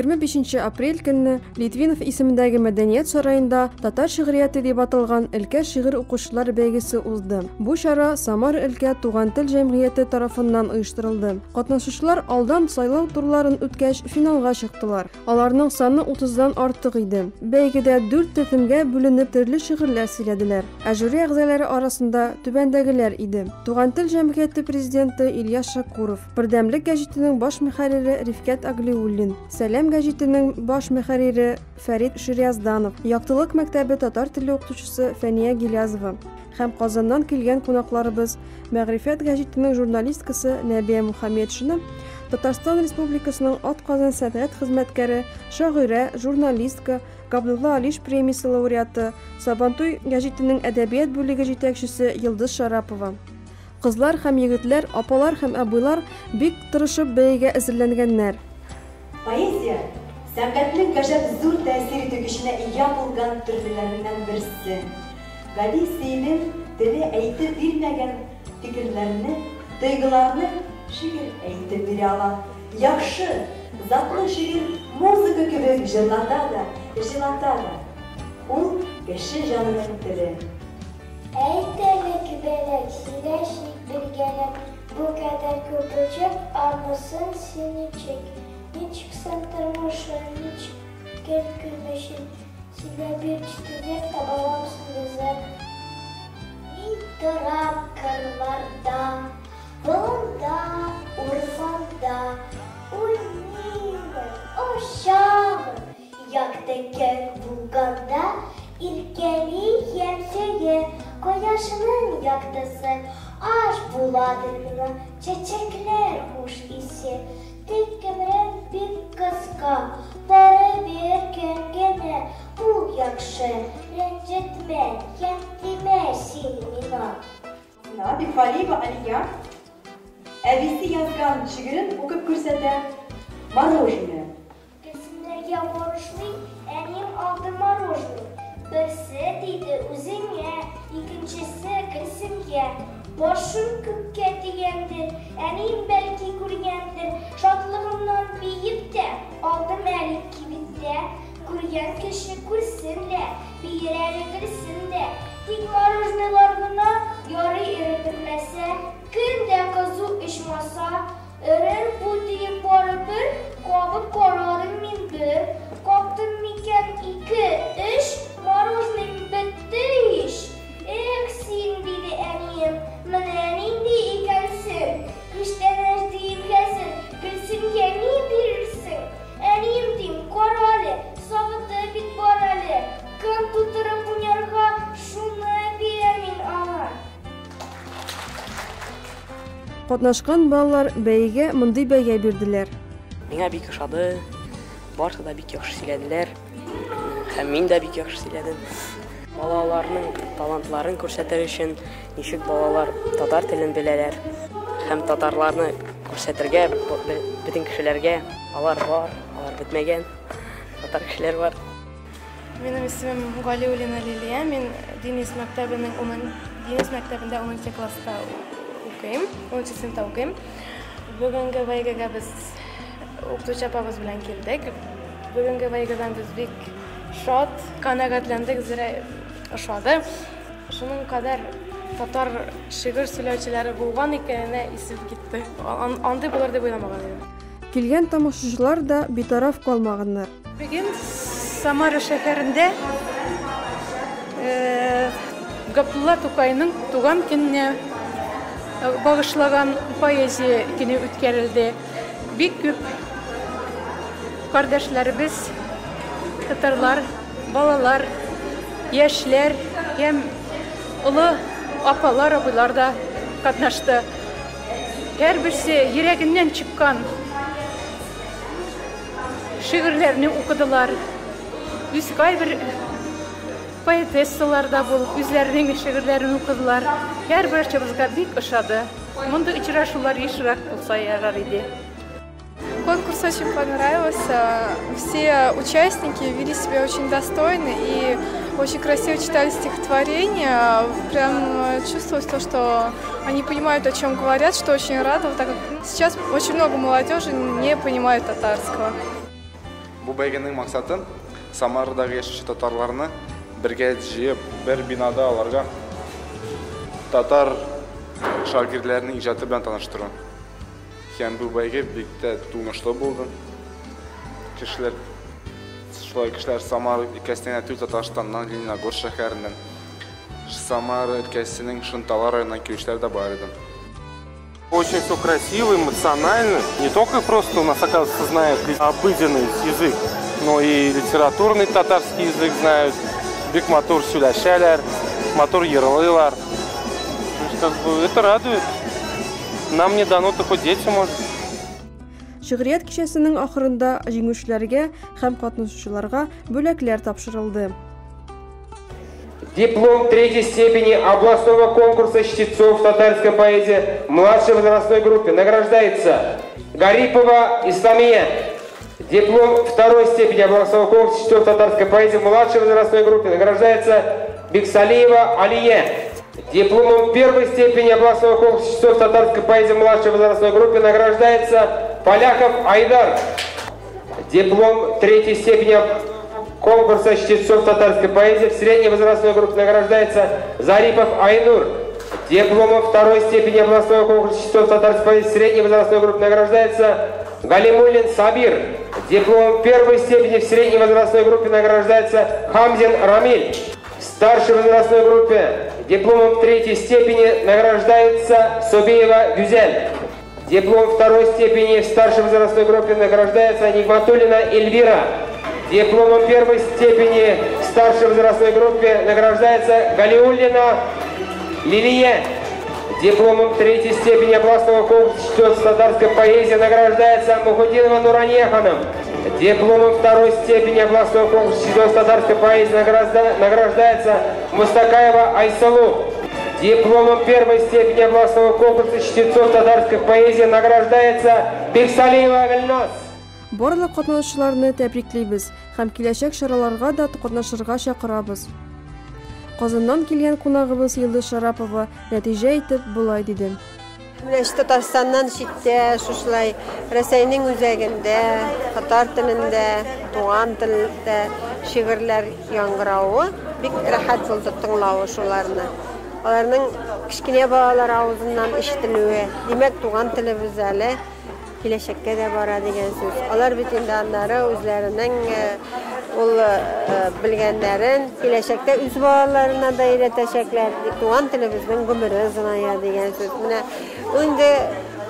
25 апрель көнне Литвинов исемендәге Мәдәният сараенда татар шигърияте дип аталган өлкә шигырь укучылар бәйгесе узды. Бу чара Самар өлкә Туган тел җәмгыяте тарафыннан оештырылды. Катнашучылар алдан сайлау турларын үткәч финалга чыктылар. Аларның саны 30дан артык иде. Бәйгедә 4 төземгә бүленеп төрле шигырьләр сөйләделәр. Ә жюри әгъзалары арасында түбәндәгеләр иде. Туган тел җәмгыяте президенты Ильяс Шакуров, Бердәмлек гәҗитенең баш мөхәррире Рифкәт Аглиуллин, Сәлам гәҗитенең баш мөхәррире Фәрит Ширязданов, Яктылык мәктәбе татар теле укытучысы Фәния Гилязова һәм Казаннан килгән кунакларыбыз Мәгърифәт гәҗитенең журналисткасы Нәбия Мухаммедшина, Татарстан Республикасының атказан сәнгать хезмәткәре, шагыйрә, журналистка, Габдулла Алиш премиясе лауреаты, Сабантуй гәҗитенең әдәбият бүлеге җитәкчесе Йылдыз Шарапова. Кызлар һәм егетләр, апалар һәм абыйлар бик тырышып бәйгегә әзерләнгәннәр. Поэзия сәнгатьнең гаҗәп зур тәэсир итү көченә ия булган төрләреннән берсе. Гади сөйлем теле әйтеп бирмәгән фикерләрне, тойгыларны шигырь әйтеп бирә ала. Яхшы, затлы шигырь музыка кебек җырлата да. Ул кеше җанының теле. Әйтәлек беләк, сөйләшик бергәләп, бу кадәр күп үчеп, армысын синичек. Ничексен тормышын, ничек көлмешен, сөйләп бир читүдәк табаламсың безәк. Мин торам кырларда, болында, урманда, уйныймын, ошагым, яктекәк булганда, иркәли ямсәгә, кояшның яктысы, аш буладыр миңа, чәчәкләр хуш исе. Текемрен бик кыска, бары бер көнгенә, бул яхшы, рәнҗетмә, ямтимә син миңа. Бик Фалиева Алия әбисе язган шигырен укып күрсәтә. Мороженое. Кесимләргә барышмый, әним алды мороженое. Берсе диде үзеңә, икенчесе Гөлсемгә. Башым күккә тигәндер, әним бәлки күргәндер. Шатлыгымнан биеп тә, алдым әле кибеттә. Күргән кеше күрсен дә, бирәле белсен дә. Тик мороженыйлар гына ярый иретмәсә, көн дә кызу ичмаса, өрер бу диеп барыбер, кабып карадым мин бер. Каптым микән 2-3, мороженым бетте иш. Эх, син диде әнием, менә нинди икәнсең. Күчтәнәш диеп кәсен, Гөлсемгә ни бирерсең? Әнием дим, кара әле, сагыты бит бар әле. Көн тутырып уйнарга, шуны бирәм мин аңа. Катнашкан балалар бәйгегә мондый бәя бирделәр. Миңа бик ошады, барысы да бик яхшы сөйләделәр, һәм мин дә бик яхшы сөйләдем. Балаларның талантларын күрсәтер өчен ничек балалар татар телен беләләр һәм татарларны күрсәтергә бөтен кешеләргә алар бар, алар бетмәгән татар кешеләр бар. Минем исемем Галиуллина Лилия, мин Денис мәктәбендә 10 класста укыйм, 10 сыйныфта укыйм. Бүгенге бәйгегә без укытучы апабыз белән килдек. Бүгенге бәйгедән без бик шат, канәгатьләндек, зирә ошады. Шуның кадәр татар шигырь сөйләүчеләре булган икәненә исеп китте. Андый булыр дип уйламаган идем. Килгән тамашачылар да битараф калмаганнар. Бүген Самара шәһәрендә Габдулла Тукайның туган көненә багышлаган поэзия көне үткәрелде. Бик күп кардәшләребез, татарлар, балалар, яшьләр һәм улы апалар, абыйлар да катнашты. Һәрберсе йөрәгеннән чыккан шигырьләрне укыдылар. Үз кайбер поэтессалар да булып, үзләренең шигырьләрен укыдылар. Һәрберсебезгә бик ошады. Мондый очрашулар ешрак булса ярар иде. Конкурс очень понравился. Все участники вели себя очень достойно и очень красиво читали стихотворения. Прям чувствовалось то, что они понимают, о чем говорят, что очень радовало, так как сейчас очень много молодежи не понимает татарского. Бу бәйгенең максаты Самардагы яшәүче татарларны бергә җыеп, бер бинада аларга татар шагыйрьләрнең иҗаты белән таныштыру. Һәм бу бәйге бик тә тунышлы булды. Кешеләр Самар өлкәсеннән түгел, Татарстаннан, Лениногорск шәһәреннән, Самар өлкәсенең Шынтала районыннан килүчеләр дә бар иде. Очень все красиво, эмоционально. Не только просто у нас, оказывается, знают обыденный язык, но и литературный татарский язык знают. Бик матур сөйләшәләр, матур йырлыйлар. Это радует. Нам не дано, то хоть дети может. Шигърият кичәсенең ахырында җиңүчеләргә һәм катнашучыларга бүләкләр тапшырылды. Диплом третьей степени областного конкурса чтецов татарской поэзии в младшей возрастной группе награждается Гарипова Исламия. Диплом второй степени областного конкурса чтецов татарской поэзии в младшей возрастной группе награждается Бексалиева Алия. Дипломом первой степени областного конкурса чтецов татарской поэзии в младшей возрастной группе награждается Поляков Айдар. Диплом третьей степени конкурса чтецов татарской поэзии в средней возрастной группе награждается Зарипов Айнур. Дипломом второй степени областного конкурса чтецов татарской поэзии в средней возрастной группе награждается Галимуллин Сабир. Дипломом первой степени в средней возрастной группе награждается Хамзин Рамиль. В старшей возрастной группе дипломом третьей степени награждается Собеева Гюзель. Диплом второй степени в старшей возрастной группе награждается Нигматуллина Эльвира. Дипломом первой степени в старшей возрастной группе награждается Галиуллина Лилия. Дипломом третьей степени областного конкурса чтецов татарской поэзии награждается Мухуддинова Нурания ханым. Дипломом второй степени областного конкурса чтецов татарской поэзии награждается Мустакаева Айсалу. Дипломом первой степени областного конкурса чтецов татарской поэзии награждается Бексалиева Гульназ. Барлык катнашучыларны тәбриклибез һәм киләчәк чараларга да катнашырга чакырабыз. Казаннан килгән кунагыбыз Йылдыз Шарапова нәтиҗә итеп булай диде. Татарстаннан читтә, шушылай Рәсәйнең үзәгендә, татар телендә, туган телдә шигырьләр яңгырауы бик рәхәт булды тыңлавы шуларны. Аларның кичкенә балалар авызыннан ишетелүе, димәк туган телебез әле киләчәккә дә бара дигән сүз. Алар бит инде аннары үзләренең ул белгәннәрен киләчәктә үз балаларына да өйрәтәчәкләр. Туган телебезнең гомере озыная дигән сүз. Менә инде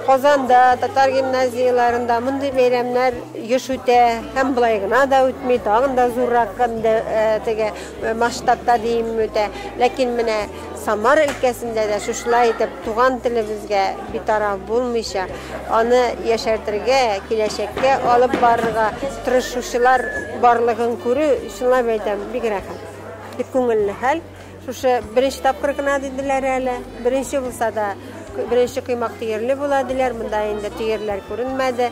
Казанда, татар гимназияларында мондый бәйрәмнәр еш үтә, һәм булай гына да үтми, тагын да зуррак теге масштабта дим үтә. Ләкин менә Самар өлкәсендә дә шушылай итеп туган телебезгә битараф булмыйча, аны яшәртергә, киләчәккә алып барырга тырышучылар барлыгын күрү, шулай әйтәм, бик рәхәт. Бик күңелле хәл. Шушы беренче тапкыр гына диделәр әле. Беренче булса да беренче кыймак тиерле була диләр. Монда инде тиерләр күренмәде.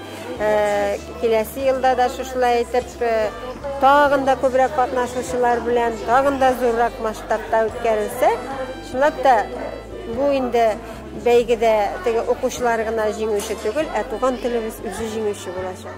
Киләсе елда да шушылай итеп тагын да күбрәк катнашучылар белән, тагын да зуррак масштабта үткәрелсә, шулап та бу инде бәйгедә теге укучылар гына җиңүче түгел, туган телебез үзе җиңүче булачак.